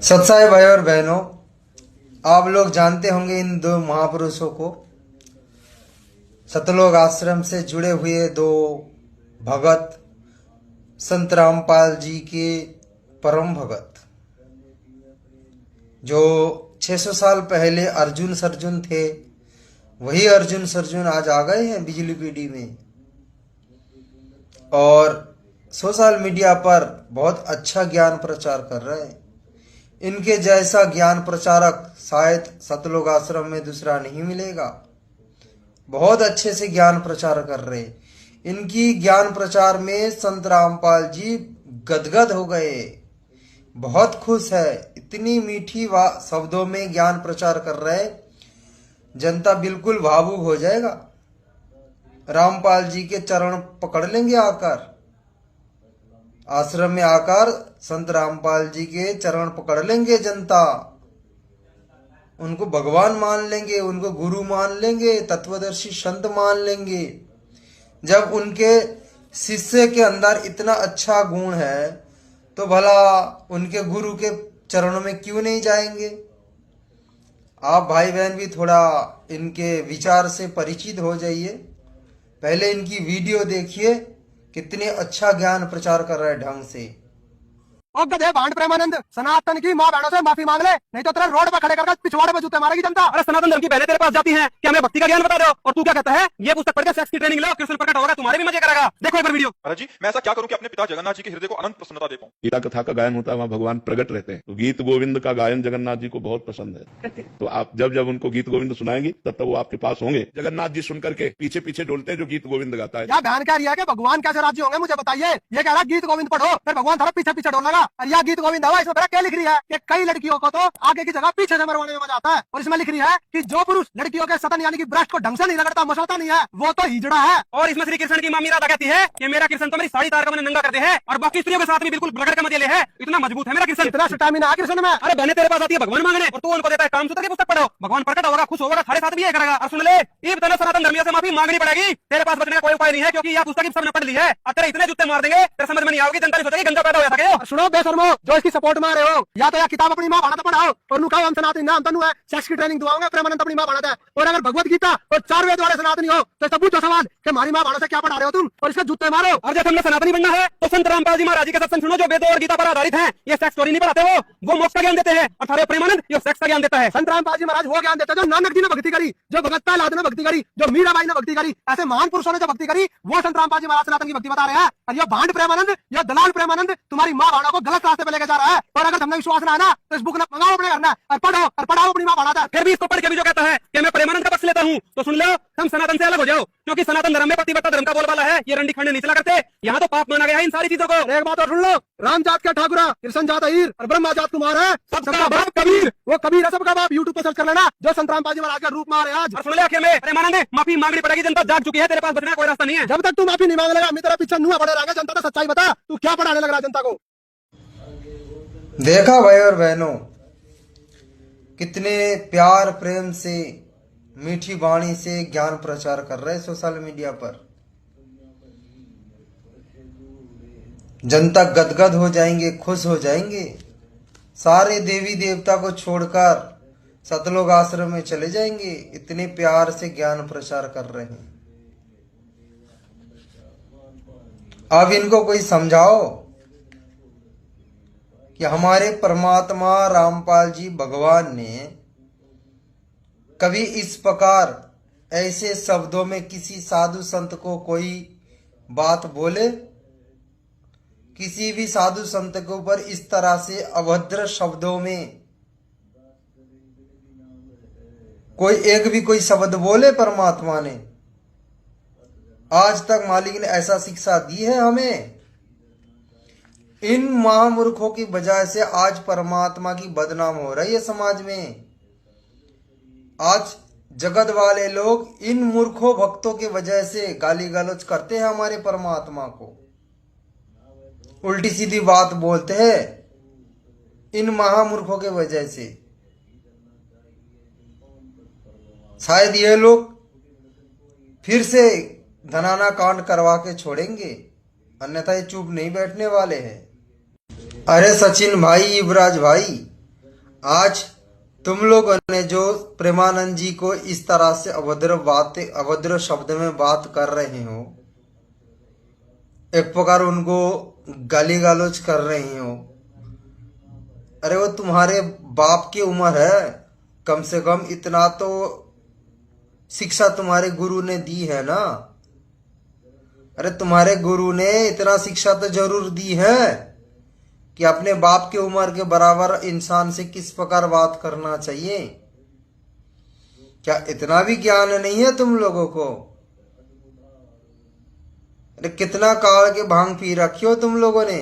सत्साई भाई और बहनों, आप लोग जानते होंगे इन दो महापुरुषों को। सतलोक आश्रम से जुड़े हुए दो भगत, संत रामपाल जी के परम भगत, जो 600 साल पहले अर्जुन सर्जुन थे, वही अर्जुन सर्जुन आज आ गए हैं बिजली पीढ़ी में और सोशल मीडिया पर बहुत अच्छा ज्ञान प्रचार कर रहे हैं। इनके जैसा ज्ञान प्रचारक शायद सतलोक आश्रम में दूसरा नहीं मिलेगा। बहुत अच्छे से ज्ञान प्रचार कर रहे। इनकी ज्ञान प्रचार में संत रामपाल जी गदगद हो गए, बहुत खुश है। इतनी मीठी शब्दों में ज्ञान प्रचार कर रहे, जनता बिल्कुल भावुक हो जाएगा। रामपाल जी के चरण पकड़ लेंगे आकर, आश्रम में आकर संत रामपाल जी के चरण पकड़ लेंगे जनता। उनको भगवान मान लेंगे, उनको गुरु मान लेंगे, तत्वदर्शी संत मान लेंगे। जब उनके शिष्य के अंदर इतना अच्छा गुण है तो भला उनके गुरु के चरणों में क्यों नहीं जाएंगे। आप भाई बहन भी थोड़ा इनके विचार से परिचित हो जाइए। पहले इनकी वीडियो देखिए, कितने अच्छा ज्ञान प्रचार कर रहा है ढंग से। ओ गधे भांड प्रेमानंद, सनातन की माँ बहनों से माफी मांग ले, नहीं तो तेरा रोड पर खड़े करके पिछवाड़े पे जूते मारेगी जनता। अरे सनातन धर्म की बहनें तेरे पास जाती हैं कि हमें भक्ति का ज्ञान बता दो, और तू क्या कहता है ये पुस्तक पढ़ के सेक्स की ट्रेनिंग लो, कृष्ण प्रकट होगा, तुम्हारे भी मजे करेगा। देखो एक बार वीडियो। महाराज जी, मैं ऐसा क्या करूं कि अपने पिता जगन्नाथ जी के हृदय को अनंत प्रसन्नता दे पाऊं। गीता कथा का गायन होता है, वहाँ भगवान प्रकट रहते हैं, तो गीत गोविंद का गायन जगन्नाथ जी को बहुत पसंद है। तो आप जब जब उनको गीत गोविंद सुनाएंगी तब तक वो आपके पास होंगे। जगन्नाथ जी सुन करके पीछे पीछे डोलते हैं जो गीत गोविंद गाता है। क्या बहन कह रही है कि भगवान कैसे राजी होंगे, मुझे बताइए। ये कह रहा गीत गोविंद पढ़ो, फिर भगवान थोड़ा पीछे पीछे डोलेगा। और यह गीत गोविंद है, इसमें क्या लिख रही है कि कई लड़कियों को तो आगे की जगह पीछे से मरवाने में मजा आता है। और इसमें लिख रही है कि जो पुरुष लड़कियों के सतन यानी कि ब्रेस्ट को ढंग से नहीं रगड़ता, मसलता नहीं है, वो तो हिजड़ा है। और इसमें श्री कृष्ण की मामी राधा कहती है कि मेरा कृष्ण तो मेरी साड़ी तार का मैंने नंगा कर दे है और बाकी स्त्रियों के साथ भी बिल्कुल रगड़ के मजे है। इतना मजबूत है मेरा कृष्ण, इतना स्टैमिना है कृष्ण में। अरे बहने तेरे पास आती है भगवान मांगने और तू उनको देता है काम सूत्र की पुस्तक पढ़ो, भगवान प्रकट होगा, खुश होगा, थारे साथ भी ये करेगा। और सुन ले, ये बताना सनातन धर्मियों से माफी मांगनी पड़ेगी, तेरे पास बचने का कोई उपाय नहीं है, क्योंकि यह पुस्तक सबने पढ़ ली है। तेरे इतने जूते मार देंगे, तेरे समझ में नहीं आओगे, जनता सोचेगी गंजा पैदा हो जाता है। सुनो बेशर्मो, जो इसकी सपोर्ट में आ रहे हो, या तो यह किताब अपनी माँ भाना पढ़ाओ और नुकाओ हम सनातनी नाम तनु है, सेक्स की ट्रेनिंग दुआओगे, प्रेमानंद अपनी माँ भाना है। और अगर भगवत गीता और 4 वेद वाले सनातनी हो तो सब पूछो सवाल कि हमारी माँ भाना से क्या पढ़ा रहे हो तुम, और इसके जूते मारो। और जब हमने सनातनी बनना है तो संत रामपाल जी महाराज जी के सत्संग सुनो, जो वेदों और गीता पर आधारित हैं। ये सेक्स स्टोरी नहीं पढ़ाते, वो मोक्ष का ज्ञान देते हैं, और थारे प्रेमानंद ये सेक्स का ज्ञान देता है। संत रामपाल जी महाराज वो ज्ञान देते हैं जो नानक जी ने भक्ति करी, जो भगत प्रहलाद ने भक्ति करी, जो मीराबाई ने भक्ति करी, ऐसे महान पुरुषों ने जो भक्ति करी, वो संत रामपाल जी महाराज सनातन की भक्ति बता रहे हैं। और ये भांड प्रेमानंद, ये दलाल प्रेमानंद तुम्हारी माँ भाना को गलत रास्ते पे लेके जा रहा है। और अगर तुमने विश्वास ना है ना तो इस बुक मंगाओ अपने करना और पढ़ो और पढ़ाओ अपनी माँ भाना। फिर भी इसको पढ़ के भी जो कहता है कि मैं प्रेमानंद का पक्ष लेता हूँ, तो सुन लो, हम सनातन से अलग हो जाओ, क्योंकि सनातन धर्म में पतिव्रता धर्म का बोलबाला है। ये रंडी खंडे नहीं चला करते, यहाँ तो पाप माना गया है इन सारी चीजों को। एक बात और सुन लो, राम जात का ठाकुरा, कृष्ण जात हीर और ब्रह्मा जात कुमार है, सबका बाप कबीर। वो कबीर है सबका बाप, यूट्यूब पर सर्च कर लेना, जो संत रामपाल जी महाराज का रूप मारे आज। और सुन ले, आखिर में प्रेमानंद माफी मांगनी पड़ेगी, जनता जाग चुकी है, तेरे पास बचने का कोई रास्ता नहीं है। जब तक तू माफी नहीं मांग लेगा, मेरा पीछे नुआ पड़े रहेगा। जनता तो सच्चाई बता, तू क्या पढ़ाने लग रहा है जनता को। देखा भाई और बहनों, कितने प्यार प्रेम से मीठी वाणी से ज्ञान प्रचार कर रहे सोशल मीडिया पर। जनता गदगद हो जाएंगे, खुश हो जाएंगे, सारे देवी देवता को छोड़कर सतलोक आश्रम में चले जाएंगे। इतने प्यार से ज्ञान प्रचार कर रहे हैं। अब इनको कोई समझाओ कि हमारे परमात्मा रामपाल जी भगवान ने कभी इस प्रकार ऐसे शब्दों में किसी साधु संत को कोई बात बोले, किसी भी साधु संत के ऊपर इस तरह से अभद्र शब्दों में कोई एक भी कोई शब्द बोले परमात्मा ने? आज तक मालिक ने ऐसा शिक्षा दी है हमें। इन महामूर्खों की वजह से आज परमात्मा की बदनाम हो रही है समाज में। आज जगत वाले लोग इन मूर्खों भक्तों की वजह से गाली गलौज करते हैं हमारे परमात्मा को, उल्टी सीधी बात बोलते हैं इन महामूर्खों के वजह से। शायद ये लोग फिर से धनाना कांड करवा के छोड़ेंगे, अन्यथा ये चुप नहीं बैठने वाले हैं। अरे सचिन भाई, युवराज भाई, आज तुम लोगों ने जो प्रेमानंद जी को इस तरह से अभद्र शब्द में बात कर रहे हो, एक प्रकार उनको गाली गलौज कर रहे हो, अरे वो तुम्हारे बाप की उम्र है, कम से कम इतना तो शिक्षा तुम्हारे गुरु ने दी है ना। अरे तुम्हारे गुरु ने इतना शिक्षा तो जरूर दी है कि अपने बाप की उम्र के बराबर इंसान से किस प्रकार बात करना चाहिए। क्या इतना भी ज्ञान नहीं है तुम लोगों को? अरे कितना काल के भांग पी रखी हो तुम लोगों ने।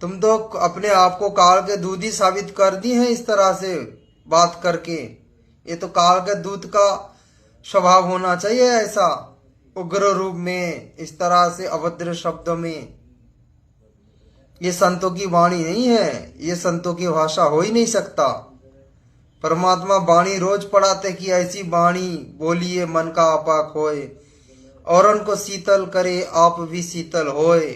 तुम तो अपने आप को काल के दूधी साबित कर दी हैं इस तरह से बात करके। ये तो काल के दूध का स्वभाव होना चाहिए, ऐसा उग्र रूप में, इस तरह से अभद्र शब्दों में। ये संतों की वाणी नहीं है, ये संतों की भाषा हो ही नहीं सकता। परमात्मा वाणी रोज पढ़ाते कि ऐसी वाणी बोलिए मन का आपाक होए, और उनको शीतल करे आप भी शीतल होए।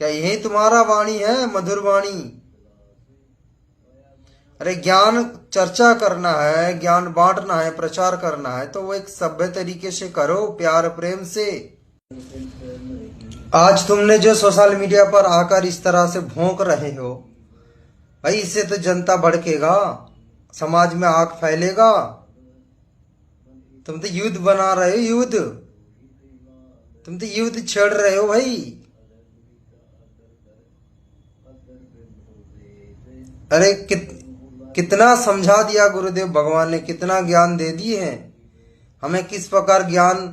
क्या यही तुम्हारा वाणी है, मधुर वाणी? अरे ज्ञान चर्चा करना है, ज्ञान बांटना है, प्रचार करना है तो वो एक सभ्य तरीके से करो, प्यार प्रेम से। आज तुमने जो सोशल मीडिया पर आकर इस तरह से भौंक रहे हो भाई, इससे तो जनता भड़केगा, समाज में आग फैलेगा। तुम तो युद्ध बना रहे हो, युद्ध, तुम तो युद्ध छेड़ रहे हो भाई। अरे कितना समझा दिया गुरुदेव भगवान ने, कितना ज्ञान दे दिए हैं हमें, किस प्रकार ज्ञान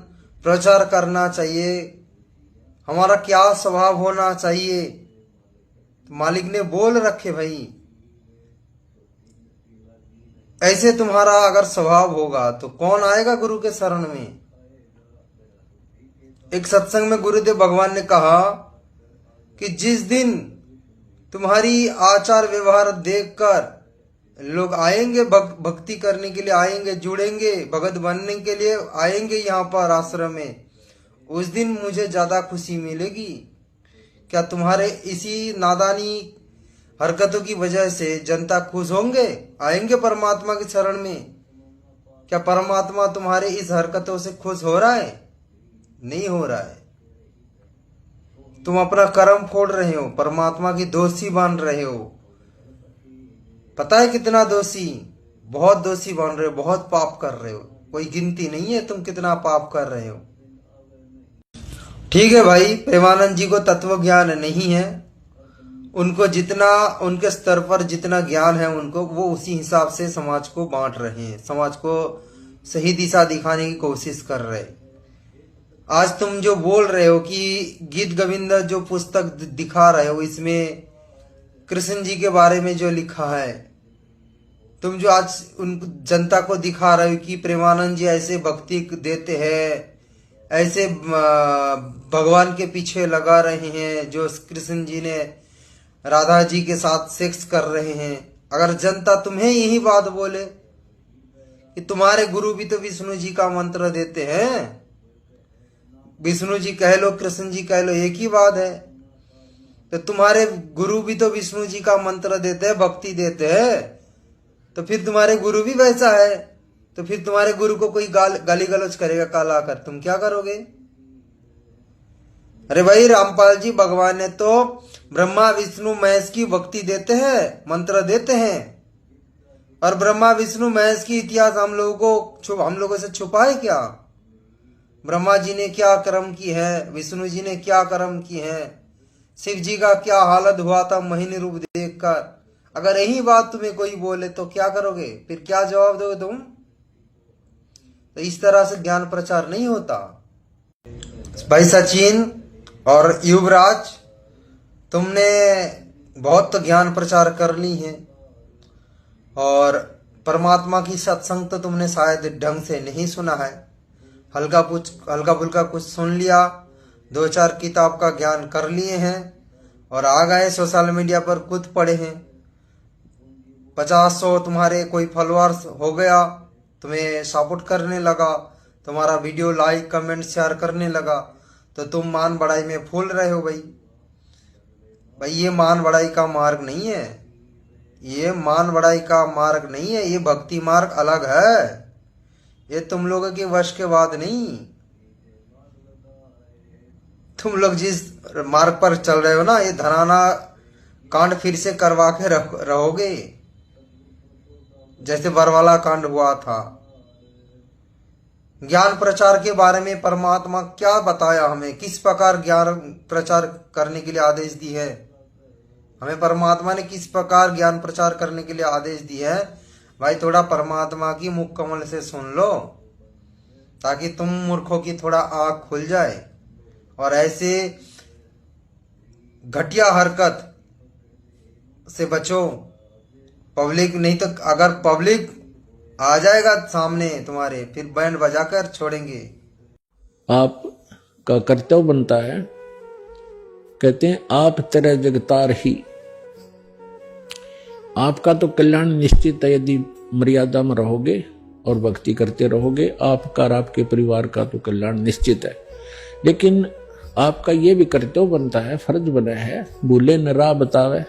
प्रचार करना चाहिए, हमारा क्या स्वभाव होना चाहिए, मालिक ने बोल रखे भाई। ऐसे तुम्हारा अगर स्वभाव होगा तो कौन आएगा गुरु के शरण में। एक सत्संग में गुरुदेव भगवान ने कहा कि जिस दिन तुम्हारी आचार व्यवहार देखकर लोग आएंगे, भक्ति करने के लिए आएंगे, जुड़ेंगे, भगत बनने के लिए आएंगे यहाँ पर आश्रम में, उस दिन मुझे ज्यादा खुशी मिलेगी। क्या तुम्हारे इसी नादानी हरकतों की वजह से जनता खुश होंगे, आएंगे परमात्मा के शरण में? क्या परमात्मा तुम्हारे इस हरकतों से खुश हो रहा है? नहीं हो रहा है। तुम अपना कर्म फोड़ रहे हो, परमात्मा की दोषी बन रहे हो। पता है कितना दोषी, बहुत दोषी बन रहे हो, बहुत पाप कर रहे हो, कोई गिनती नहीं है तुम कितना पाप कर रहे हो। ठीक है भाई, प्रेमानंद जी को तत्व ज्ञान नहीं है, उनको जितना, उनके स्तर पर जितना ज्ञान है उनको, वो उसी हिसाब से समाज को बांट रहे हैं, समाज को सही दिशा दिखाने की कोशिश कर रहे हैं। आज तुम जो बोल रहे हो कि गीत गोविंद जो पुस्तक दिखा रहे हो, इसमें कृष्ण जी के बारे में जो लिखा है, तुम जो आज उन जनता को दिखा रहे हो कि प्रेमानंद जी ऐसे भक्ति देते हैं, ऐसे भगवान के पीछे लगा रहे हैं, जो कृष्ण जी ने राधा जी के साथ सेक्स कर रहे हैं। अगर जनता तुम्हें यही बात बोले कि तुम्हारे गुरु भी तो विष्णु जी का मंत्र देते हैं, विष्णु जी कह लो, कृष्ण जी कह लो, एक ही बात है, तो तुम्हारे गुरु भी तो विष्णु जी का मंत्र देते हैं, भक्ति देते हैं, तो फिर तुम्हारे गुरु भी वैसा है, तो फिर तुम्हारे गुरु को कोई गाली गलौज करेगा काला कर, तुम क्या करोगे? अरे भाई, रामपाल जी भगवान ने तो ब्रह्मा विष्णु महेश की भक्ति देते हैं, मंत्र देते हैं, और ब्रह्मा विष्णु महेश की इतिहास हम लोगों से छुपा है क्या? ब्रह्मा जी ने क्या कर्म की है, विष्णु जी ने क्या कर्म की है, शिव जी का क्या हालत हुआ था मोहिनी रूप देखकर। अगर यही बात तुम्हें कोई बोले तो क्या करोगे? फिर क्या जवाब दोगे तुम? तो इस तरह से ज्ञान प्रचार नहीं होता। भाई सचिन और युवराज, तुमने बहुत तो ज्ञान प्रचार कर ली है, और परमात्मा की सत्संग तो तुमने शायद ढंग से नहीं सुना है, हल्का फुल्का कुछ सुन लिया, 2-4 किताब का ज्ञान कर लिए हैं और आ गए सोशल मीडिया पर, खुद पढ़े हैं। 50-100 तुम्हारे कोई फॉलोअर्स हो गया, तुम्हें सपोर्ट करने लगा, तुम्हारा वीडियो लाइक कमेंट शेयर करने लगा, तो तुम मान बढ़ाई में फूल रहे हो भाई। ये मान बढ़ाई का मार्ग नहीं है, ये मान बढ़ाई का मार्ग नहीं है, ये भक्ति मार्ग अलग है। ये तुम लोगों के वश के बाद नहीं। तुम लोग जिस मार्ग पर चल रहे हो ना, ये धराना कांड फिर से करवा के रहोगे, जैसे बरवाला कांड हुआ था। ज्ञान प्रचार के बारे में परमात्मा क्या बताया हमें, किस प्रकार ज्ञान प्रचार करने के लिए आदेश दी है हमें, परमात्मा ने किस प्रकार ज्ञान प्रचार करने के लिए आदेश दी है। भाई थोड़ा परमात्मा की मुख कमल से सुन लो, ताकि तुम मूर्खों की थोड़ा आंख खुल जाए और ऐसे घटिया हरकत से बचो। पब्लिक नहीं तो अगर पब्लिक आ जाएगा सामने तुम्हारे, फिर बैंड बजाकर छोड़ेंगे। आपका कर्तव्य बनता है, कहते हैं आप तेरे जगतार ही। आपका तो कल्याण निश्चित है यदि मर्यादा में रहोगे और भक्ति करते रहोगे। आपका और आपके परिवार का तो कल्याण निश्चित है, लेकिन आपका ये भी कर्तव्य बनता है, फर्ज बना है, भूले न राह बतावे।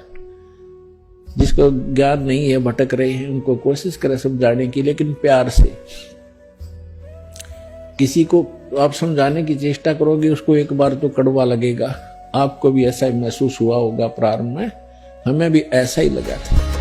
जिसको ज्ञान नहीं है, भटक रहे हैं, उनको कोशिश करें समझाने की, लेकिन प्यार से। किसी को आप समझाने की चेष्टा करोगे, उसको एक बार तो कड़वा लगेगा। आपको भी ऐसा ही महसूस हुआ होगा प्रारंभ में, हमें भी ऐसा ही लगा था।